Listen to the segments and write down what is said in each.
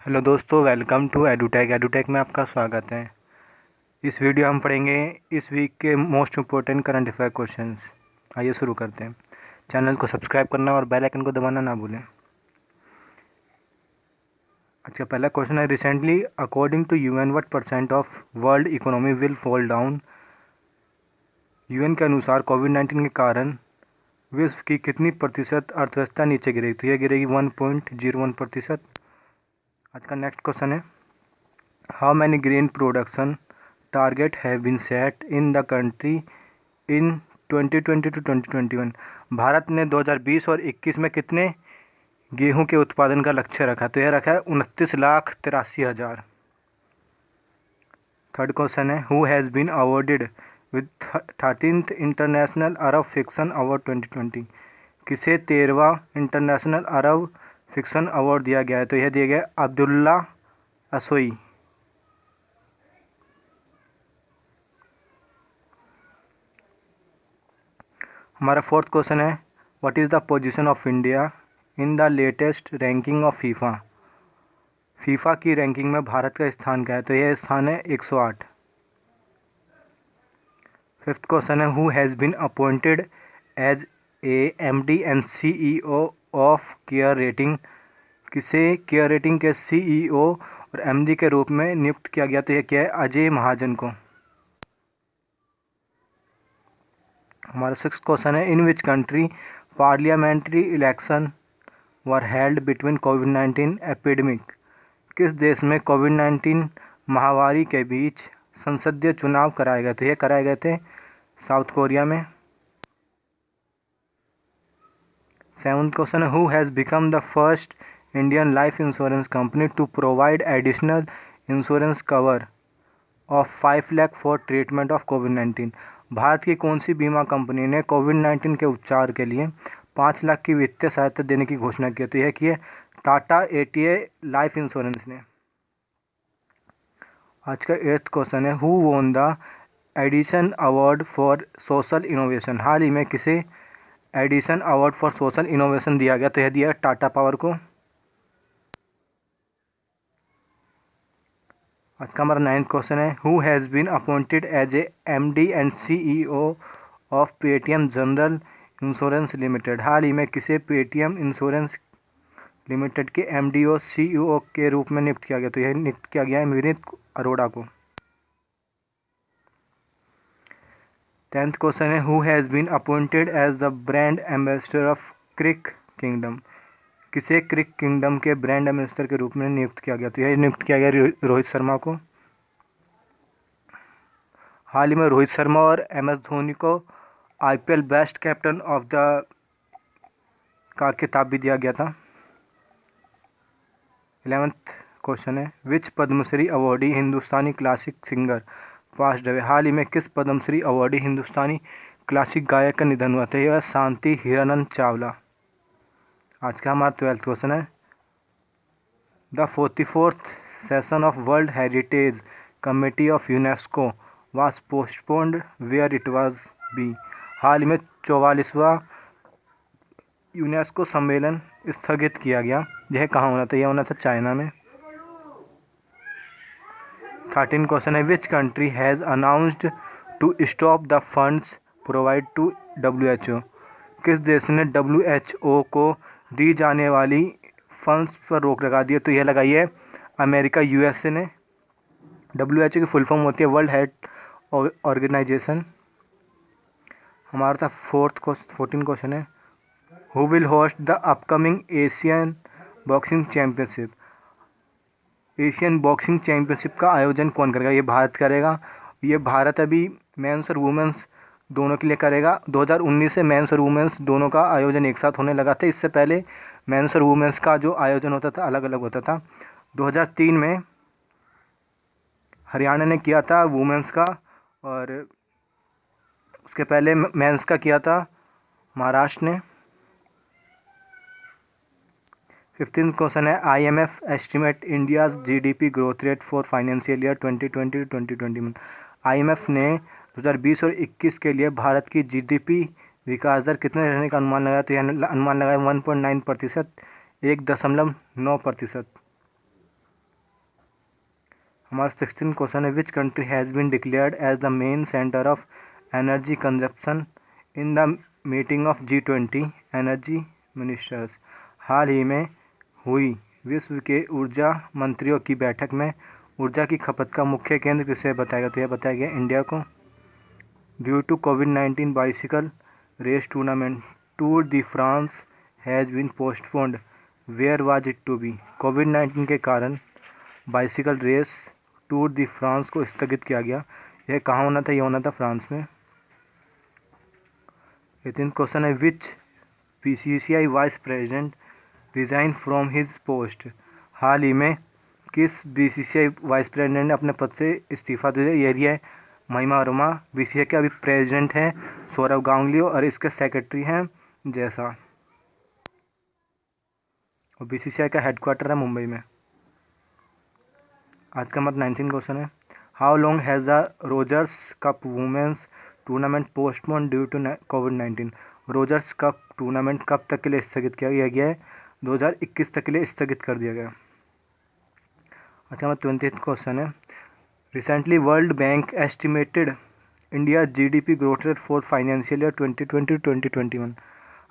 Hello दोस्तों, welcome to edutech में आपका स्वागत है। इस वीडियो हम पढ़ेंगे इस वीक के most important current affair questions. आइए शुरू करते हैं। चैनल को सब्सक्राइब करना और बेल आइकन को दबाना ना भूलें। अच्छा, पहला क्वेश्चन है, recently according to UN what percent of world economy will fall down. UN के अनुसार कोविड-19 के कारण विश्व की कितनी प्रतिशत अर्थव्यवस्था नीचे गिरेगी? तो यह गिरेगी 1.01%। आज का नेक्स्ट क्वेश्चन है, how many grain production target have been set in the country in 2020 to 2021। Bharat ने 2020 और 21 में कितने गेहूं के उत्पादन का लक्ष्य रखा? तो यह रखा है 29,83,000। थर्ड क्वेश्चन है, who has been awarded with 13th international Arab fiction award 2020। किसे 13वां इंटरनेशनल अरब फिक्शन अवार्ड दिया गया है? तो यह दिया गया अब्दुल्ला असोई। हमारा फोर्थ क्वेश्चन है, what is the position of India in the latest ranking of FIFA. FIFA की रैंकिंग में भारत का स्थान क्या है? तो यह स्थान है 108। फिफ्थ क्वेश्चन है, who has been appointed as a MD and CEO of CARE rating. किसे केयर रेटिंग के सीईओ और एमडी के रूप में नियुक्त किया गया? तो यह क्या है? अजय महाजन को। हमारा सिक्स क्वेश्चन है, in which country parliamentary election were held between कोविड-19 एपिडेमिक। किस देश में कोविड-19 महामारी के बीच संसदीय चुनाव कराए गए थे? ये कराए गए थे साउथ कोरिया में। सेवंथ क्वेश्चन है, who has become the first Indian life insurance company to provide additional insurance cover of 5 lakh for treatment of कोविड-19। भारत की कौन सी बीमा कंपनी ने कोविड-19 के उपचार के लिए 5 लाख की वित्तीय सहायता देने की घोषणा की? तो यह की है टाटा एटीए लाइफ इंश्योरेंस ने। आज का एट्थ क्वेश्चन है, who won the Edison award for social innovation. हाल ही में किसे Edison award for social innovation दिया गया? तो यह दिया टाटा पावर को। आज का हमारा नाइन्थ क्वेश्चन है, who has been appointed as a MD and CEO of Paytm general insurance limited. हाल ही में किसे पेटीएम इंश्योरेंस लिमिटेड के एमडी और सीईओ के रूप में नियुक्त किया गया? तो यह नियुक्त किया गया है विनीत अरोड़ा को। टेंथ क्वेश्चन है, who has been appointed as the brand ambassador of Crick Kingdom. किसे क्रिक किंगडम के ब्रांड एम्बेसडर के रूप में नियुक्त किया गया? तो यह नियुक्त किया गया रोहित शर्मा को। हाल ही में रोहित शर्मा और एम एस धोनी को IPL best captain of the का खिताब भी दिया गया था। 11th क्वेश्चन है, विच पद्मश्री अवॉर्डी हिंदुस्तानी क्लासिक सिंगर पास्ड अवे। हाल ही में किस पद्मश्री अवॉर्डी हिंदुस्तानी क्लासिक गायक का निधन हुआ था? यह शांति हिरानंद चावला। आज का हमारा 12th क्वेश्चन है, the 44th session of world heritage committee of UNESCO was postponed where it was be. हाल ही में 44वां यूनेस्को सम्मेलन स्थगित किया गया। यह कहाँ होना था? यह होना था चाइना में। 13 क्वेश्चन है, which country has announced to stop the funds provide to WHO। किस देश ने WHO को दी जाने वाली फंड्स पर रोक लगा दी है? तो यह लगाई है अमेरिका, यूएसए ने। WHO की फुल फॉर्म होती है वर्ल्ड हेल्थ ऑर्गेनाइजेशन। हमारा था 14 क्वेश्चन है, who will host the upcoming Asian boxing championship. Asian boxing championship का आयोजन कौन करेगा? ये भारत करेगा। ये भारत अभी मेंस और वुमेंस दोनों के लिए करेगा। 2019 से मेंस और वुमेंस दोनों का आयोजन एक साथ होने लगा था। इससे पहले मेंस और वुमेंस का जो आयोजन होता था अलग अलग होता था। 2003 में हरियाणा ने किया था वुमेंस का, और उसके पहले मेंस का किया था महाराष्ट्र ने। 15th क्वेश्चन है, IMF estimate India's GDP growth rate for financial year 2020 to 2021। IMF ने 2020 और 21 के लिए भारत की GDP विकास दर कितने रहने का अनुमान लगाया? तो यह अनुमान लगाया 1.9%, 1.9%। हमारा 16 क्वेश्चन है, which country has been declared as the main centre of energy consumption in the meeting of G20 energy ministers. हाल ही में हुई विश्व के ऊर्जा मंत्रियों की बैठक में ऊर्जा की खपत का मुख्य केंद्र किसे बताया गया? तो यह बताया गया इंडिया को। ड्यू टू कोविड-19 bicycle race tournament tour de France has been postponed, where was it to be? कोविड-19 के कारण bicycle race tour de France को स्थगित किया गया। यह कहाँ होना था? यह होना था फ्रांस में। 18 क्वेश्चन है, which BCCI vice president resign from his post? हाल ही में किस BCCI वाइस प्रेसिडेंट ने अपने पद से इस्तीफा दे दिया? यह है महिमा वर्मा। BCCI के अभी प्रेसिडेंट हैं सौरव गांगुली और इसके सेक्रेटरी हैं जैसा। और BCCI का हेडक्वार्टर है मुंबई में। आज का हमारा 19 क्वेश्चन है, how long has the Rogers Cup women's tournament postpone due to कोविड-19? रोजर्स कप टूर्नामेंट कब तक के लिए स्थगित किया गया है? 2021 तक के लिए स्थगित कर दिया गया। अच्छा, हमारा 20th क्वेश्चन है, recently world bank estimated India GDP growth rate for financial year 2020-2021।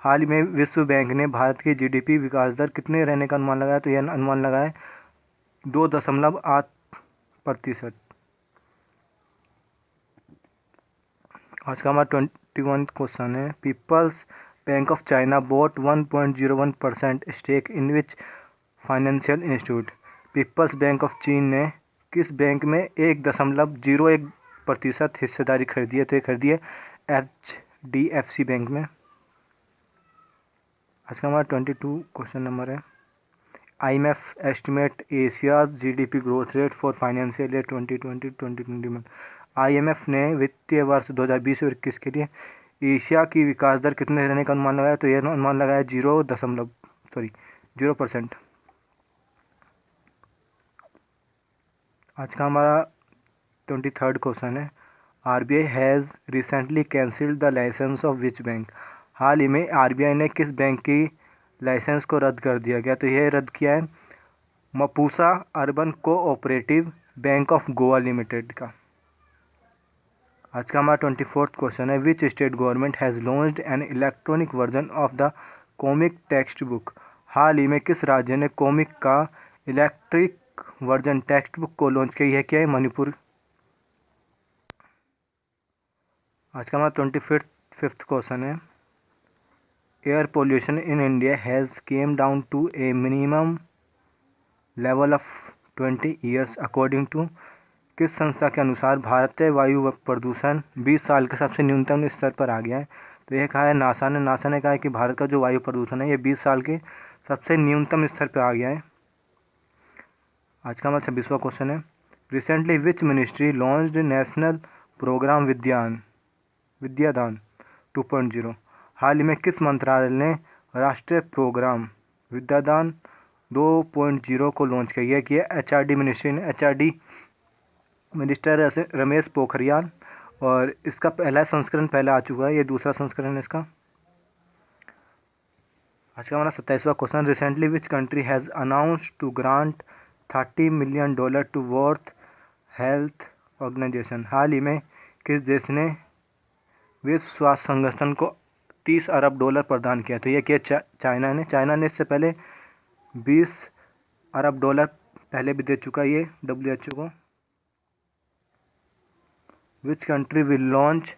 हाल ही में विश्व बैंक ने भारत की GDP विकास दर कितने रहने का अनुमान लगाया? तो यह अनुमान लगाया 2.8%। आज का हमारा 21 क्वेश्चन है, People's Bank of China bought 1.01% stake in which financial institute? People's Bank of Cheen ने किस बैंक में 1.01% हिस्सेदारी खरीदी है? तो ये खरीदी है HDFC बैंक में। आज का हमारा 22 क्वेश्चन नंबर है, IMF estimate Asia's GDP growth rate for financial year 2020-2021। IMF ने वित्तीय वर्ष 2020 और 21 के लिए एशिया की विकास दर कितने रहने का अनुमान लगाया? तो यह अनुमान लगाया 0%। आज का हमारा 23rd क्वेश्चन है, RBI has recently cancelled the licence of which bank? हाल ही में RBI ने किस बैंक की लाइसेंस को रद्द कर दिया गया? तो यह रद्द किया है Mapusa urban cooperative bank of Goa limited का। आज का हमारा 24th क्वेश्चन है, which state government has launched an electronic version of the comic text book? हाल ही में किस राज्य ने कॉमिक का इलेक्ट्रिक वर्जन टेक्स्ट बुक को लॉन्च किया? क्या है? मणिपुर। आज का हमारा 25th क्वेश्चन है, air pollution in India has came down to a minimum level of 20 years according to? किस संस्था के अनुसार भारतीय वायु प्रदूषण 20 साल के सबसे न्यूनतम स्तर पर आ गया है? तो यह कहा है नासा ने। नासा ने कहा है कि भारत का जो वायु प्रदूषण है ये 20 साल के सबसे न्यूनतम स्तर पर आ गया है। आज का हमारा 26वां क्वेश्चन है, recently which ministry launched national programme Vidyadaan 2.0? हाल ही में किस मंत्रालय ने राष्ट्रीय प्रोग्राम विद्यादान 2.0 को लॉन्च किया? कि HRD मिनिस्ट्री ने। HRD मिनिस्टर रमेश पोखरियाल, और इसका पहला संस्करण आ चुका है, ये दूसरा संस्करण है इसका। आज का हमारा 27वां question, recently which country has announced to grant $30 million to world health organisation? हाल ही में किस देश ने विश्व स्वास्थ्य संगठन को $30 अरब प्रदान किया? तो यह किया चाइना ने। चाइना ने इससे पहले $20 अरब पहले भी दे चुका है ये WHO को। Which country will launch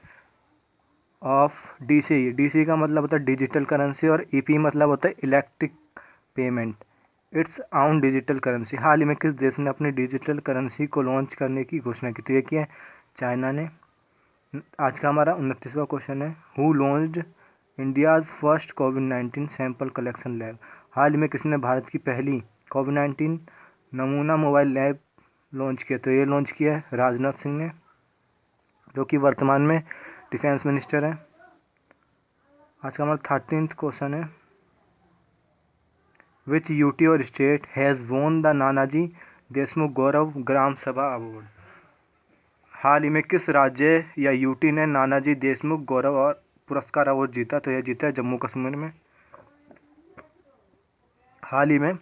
of DCE का मतलब होता है डिजिटल करेंसी और EP मतलब होता है electric payment, it's on digital currency? हाल ही में किस देश ने अपनी डिजिटल करेंसी को लॉन्च करने की घोषणा की? तो ये किया है चाइना ने। आज का हमारा 29वां क्वेश्चन है, हु लॉन्च्ड इंडियाज़ फर्स्ट कोविड-19 सैंपल कलेक्शन लैब? हाल ही में किसने भारत की पहली कोविड-19 नमूना मोबाइल लैब लॉन्च किया? तो ये लॉन्च किया है राजनाथ सिंह ने, जो कि वर्तमान में डिफेंस मिनिस्टर हैं। आज का हमारा 13th क्वेश्चन है, विच यूटी और state has won the Nanaji Deshmukh गौरव ग्राम सभा अवार्ड? हाल ही में किस राज्य या यूटी ने नानाजी देशमुख गौरव और पुरस्कार अवार्ड जीता? तो यह जीता है जम्मू कश्मीर में। हाल ही में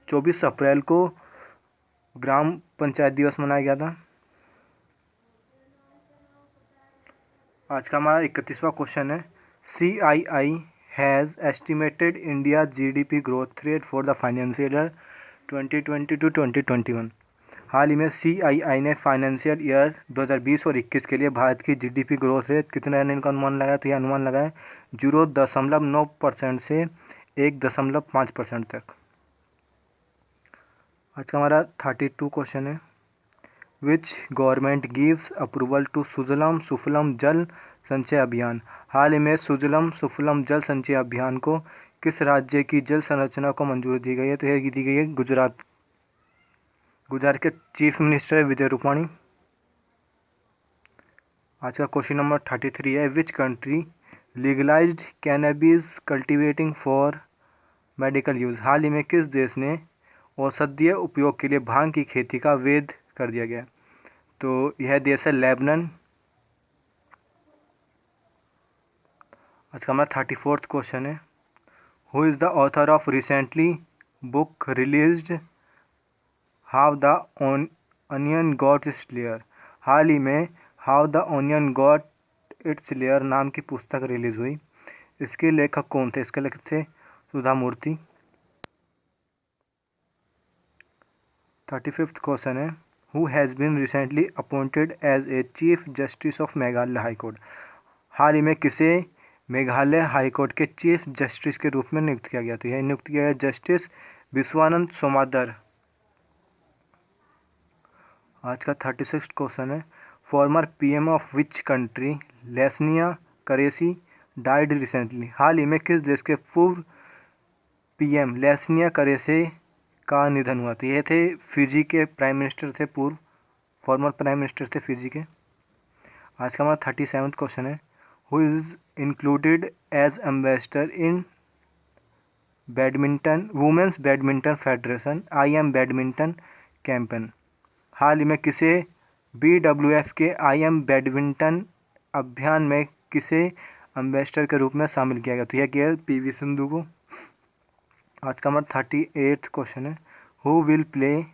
24 अप्रैल को ग्राम पंचायत दिवस मनाया गया था। आज का हमारा 31वां क्वेश्चन है, CII has estimated India GDP growth rate for the financial year 2020 to 2021। हाल ही में CII ने फाइनेंशियल ईयर 2020 और 21 के लिए भारत की GDP ग्रोथ रेट कितना है इनका अनुमान लगाया, तो यह अनुमान लगाया 0.9% से 1.5% तक। आज का हमारा 32 क्वेश्चन है, which government gives approval to Sujalam Sufalam Jal Sanchay अभियान। हाल ही में सुजलाम सुफलम जल संचय अभियान को किस राज्य की जल संरचना को मंजूरी दी गई है, तो यह दी गई है गुजरात। गुजरात के चीफ मिनिस्टर है विजय रूपाणी। आज का क्वेश्चन नंबर 33 है, which country legalised cannabis cultivating for medical use. हाल ही में किस देश ने औषधीय उपयोग के लिए भांग की खेती का वैध कर दिया गया, तो यह देश है लेबनान। आज का हमारा 34th क्वेश्चन है, who is the author of recently book released how the onion got its layer. हाल ही में how the onion got its layer नाम की पुस्तक रिलीज़ हुई। इसके लेखक कौन थे, इसके लेखक थे सुधा मूर्ति। 35th क्वेश्चन है, who has been recently appointed as a chief justice of Meghalaya high court. हाल ही में किसे मेघालय हाई कोर्ट के चीफ जस्टिस के रूप में नियुक्त किया गया, तो यह नियुक्त किया है जस्टिस विश्वानंद सोमादर। आज का 36th क्वेश्चन है, former PM of which country Laisenia Qarase died recently. हाल ही में किस देश के पूर्व PM लेस्निया करेसे का निधन हुआ, तो ये थे फिजी के प्राइम मिनिस्टर थे, पूर्व फॉर्मर प्राइम मिनिस्टर थे फिजी के। आज का हमारा 37th क्वेश्चन है, who is included as ambassador in badminton women's badminton federation IM badminton campaign. हाल ही में किसे BWF के IM बैडमिंटन अभियान में किसे एम्बेसडर के रूप में शामिल किया गया, तो यह किया PV सिंधु को। आज का हमारा 38th क्वेश्चन है, who will play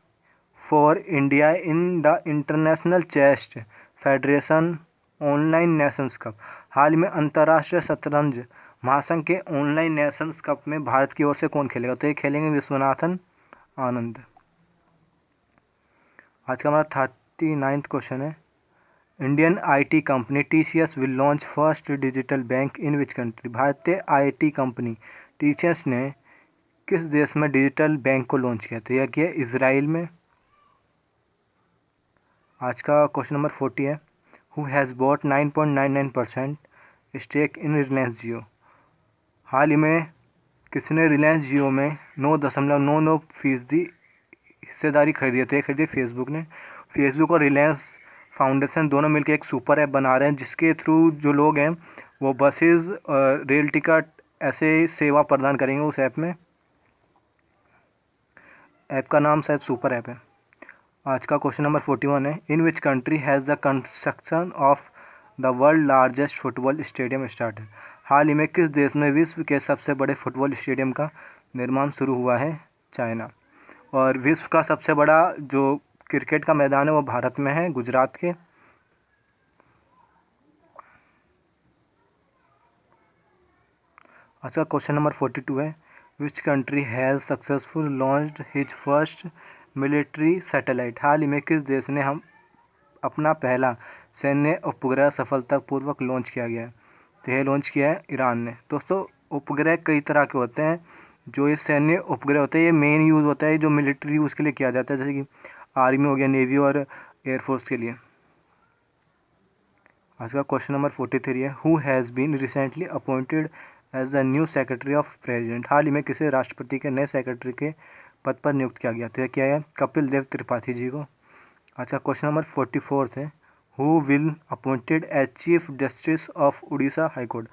for India in the international chess federation online nations cup. हाल में अंतर्राष्ट्रीय शतरंज महासंघ के ऑनलाइन नेशंस कप में भारत की ओर से कौन खेलेगा, तो ये खेलेंगे विश्वनाथन आनंद। आज का हमारा 39th क्वेश्चन है, Indian IT company TCS will launch first digital bank in which country. भारतीय IT कंपनी TCS ने किस देश में डिजिटल बैंक को लॉन्च किया, तो यह किया इजराइल में। आज का क्वेश्चन नंबर 40 है, who has bought 9.99% stake in Reliance Jio. हाल ही में किसने रिलायंस जियो में 9.99% हिस्सेदारी खरीदी है, तो ये खरीदी फेसबुक ने। फेसबुक और रिलायंस फाउंडेशन दोनों मिलकर एक सुपर ऐप बना रहे हैं, जिसके थ्रू जो लोग हैं वो बसेस रेल टिकट ऐसे सेवा प्रदान करेंगे उस ऐप में। ऐप का नाम शायद सुपर ऐप है। आज का क्वेश्चन नंबर 41 है, in which country has the construction of the world largest football stadium started. हाल ही में किस देश में विश्व के सबसे बड़े फुटबॉल स्टेडियम का निर्माण शुरू हुआ है, चाइना। और विश्व का सबसे बड़ा जो क्रिकेट का मैदान है वो भारत में है, गुजरात के। आज का क्वेश्चन नंबर 42 है, which country has successful launched his first military satellite. हाल ही में किस देश ने अपना पहला सैन्य उपग्रह सफलतापूर्वक लॉन्च किया गया है, तो यह लॉन्च किया है ईरान ने। दोस्तों उपग्रह कई तरह के होते हैं, जो ये सैन्य उपग्रह होते हैं ये मेन यूज़ होता है जो मिलिट्री यूज़ के लिए किया जाता है, जैसे कि आर्मी हो गया, नेवी और एयरफोर्स के लिए। आज का क्वेश्चन नंबर 43 है, who has been recently appointed as the new secretary of president. हाल ही में किसे राष्ट्रपति के नए सेक्रेटरी के पद पर नियुक्त किया गया, तो यह क्या है कपिल देव त्रिपाठी जी को। आज का क्वेश्चन नंबर 44 है, who will appointed as chief justice of Orissa high court.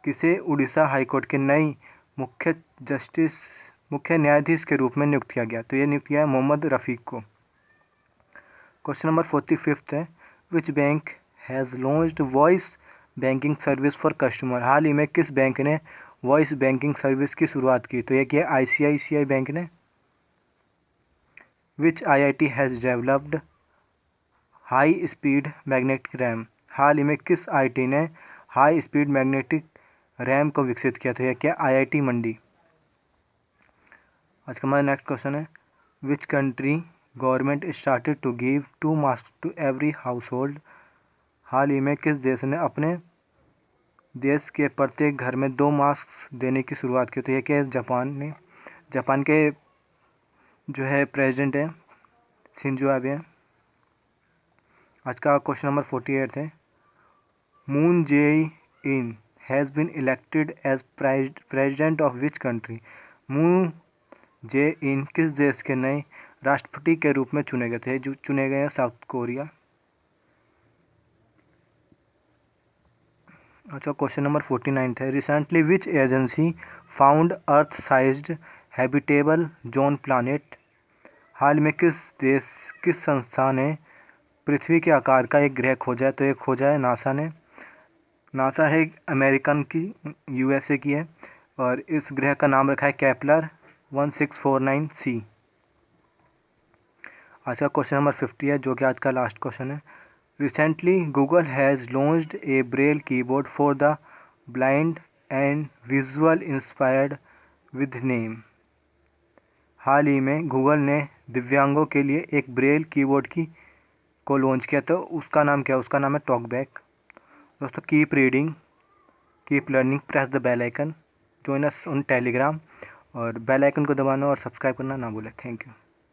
किसे उड़ीसा हाई कोर्ट के नई मुख्य न्यायाधीश के रूप में नियुक्त किया गया, तो यह नियुक्त किया है मोहम्मद रफ़ीक को। क्वेश्चन नंबर 45 है, which bank has launched voice banking service for customer. हाल ही में किस बैंक ने वॉइस बैंकिंग सर्विस की शुरुआत की, तो यह किया ICICI बैंक ने। Which IIT has developed high speed magnetic ram. हाल ही में किस IIT ने हाई स्पीड मैग्नेटिक रैम को विकसित किया था? यह क्या IIT मंडी। आज का हमारा नेक्स्ट क्वेश्चन है, which country government started to give 2 mask to every household. हाल ही में किस देश ने अपने देश के प्रत्येक घर में 2 मास्क देने की शुरुआत की? तो यह क्या जापान ने। जापान के जो है प्रेसिडेंट है शिंजो आबे हैं। आज का क्वेश्चन नंबर 48 है, Moon Jae In has been elected as president of which country. Moon Jae In किस देश के नए राष्ट्रपति के रूप में चुने गए थे? जो चुने गए हैं साउथ कोरिया। अच्छा, क्वेश्चन नंबर 49 है, recently which agency found earth sized habitable zone planet. हाल में किस संस्था ने पृथ्वी के आकार का एक ग्रह खोजा है? तो ये खोजा है नासा ने। नासा है अमेरिकन की, USA की है, और इस ग्रह का नाम रखा है केपलर 1649c। आज का क्वेश्चन नंबर 50 है, जो कि आज का लास्ट क्वेश्चन है, recently Google has launched a braille keyboard for the blind and visual inspired with name. हाल ही में गूगल ने दिव्यांगों के लिए एक ब्रेल कीबोर्ड को लॉन्च किया, तो उसका नाम क्या है? उसका नाम है टॉकबैक। दोस्तों, keep reading, keep learning, press the bell icon, join us on Telegram, और बेल आइकन को दबाना और सब्सक्राइब करना ना भूलें। Thank you.